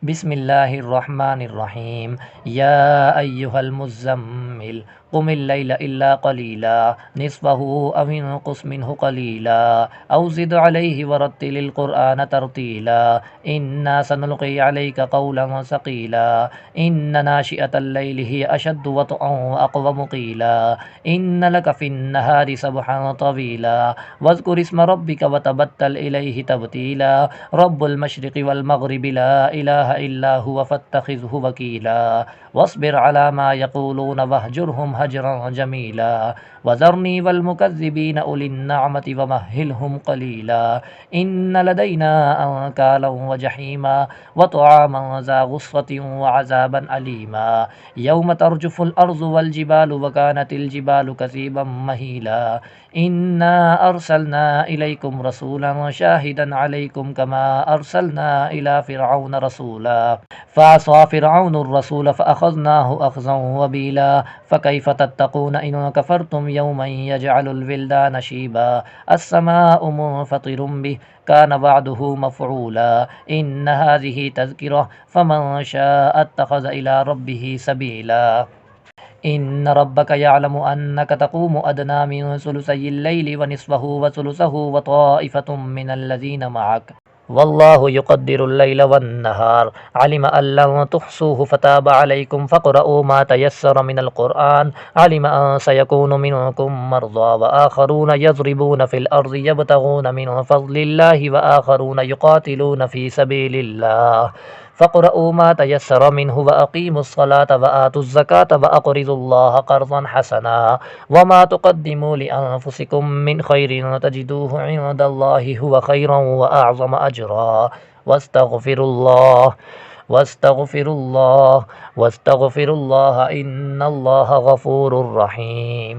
बिस्मिल्लाहिर्रहमानिर्रहीम। या अय्युहल मुज़्ज़म्मिल क़ुमिल लैला इल्ला क़लीला निस्फ़हु अव इंक़ुस मिन्हु क़लीला अव ज़िद अलैहि वरत्तिलिल क़ुरआन तरतीला। इन्ना सनुल्क़ी अलैका क़ौलन सक़ीला। इन्न नाशिअतल लैलि हिय अशद्दु वत्अन व अक़वमु क़ीला। इन्न लक फ़िन्नहारि सबहन तवीला वज़्कुर इस्म रब्बिका वतबत्तल इलैहि तब्तीला। रब्बुल मशरिक़ि वल मग़रिबि ला इलाहा इल्ला हुवा फ़त्तख़िज़हु वकीला। वस्बिर अला मा यक़ूलून वहजुरहुम हजरन जमीला। वज़रनी वल मुकज़्ज़िबीन उलिन नअमति वमह्हिलहुम क़लीला। इन्न लदैना अंकालन व जहीमा व तआमन ज़ा गुस्वतिन व अज़ाबन अलीमा। यौम तर्जुफ़ुल अर्ज़ु वल जिबालु व कानतिल जिबालु कसीबन महीला। इन्ना अरसलना इलैकुम रसूलन शाहिदन अलैकुम कमा अरसलना इला फ़िरऔन रसूला फ़असा फ़िरऔनुर रसूल फ़अख़ज़नाहु अख़ज़न वबीला। फ़कैफ़ तत्तक़ून इन कफ़रतुम यौमन यजअलुल विल्दान शीबा। अस्समाउ मुन्फ़तिरुम बिहि कान वअदुहु मफ़ऊला। इन्न हाज़िहि तज़किरह फ़मन शाअ इत्तख़ज़ इला रब्बिहि सबीला। इन्न रब्बक यअलमु अन्नक तक़ूमु अदना मिन सुलुसयिल लैलि व निस्फ़हु व सुलुसहु व ताइफ़तुम मिनल्लज़ीन मअक वल्लाहु युक़द्दिरुल लैल वन्नहार अलिम अन लन तुहसूहु फ़ताब अलैकुम फ़क़रऊ मा तयस्सर मिनल क़ुरआन अलिम अन सयकूनु मिनकुम मर्ज़ा व आख़रून यज़रिबून फ़िल अर्ज़ि यब्तग़ून मिन फ़ज़लिल्लाहि व आख़रून युक़ातिलून फ़ी सबीलिल्लाह फ़क़रऊ मा तयस्सर मिन्हु व अक़ीमुस्सलात व आतुज़्ज़कात व अक़रिज़ुल्लाह क़र्ज़न हसना वमा तुक़द्दिमू लिअन्फ़ुसिकुम मिन ख़ैरिन तजिदूहु इंदल्लाहि हुव ख़ैरन व अअज़म अजरा। वस्तग़फ़िरुल्लाह वस्तग़फ़िरुल्लाह वस्तग़फ़िरुल्लाह इन्नल्लाह गफ़ूरुर रहीम।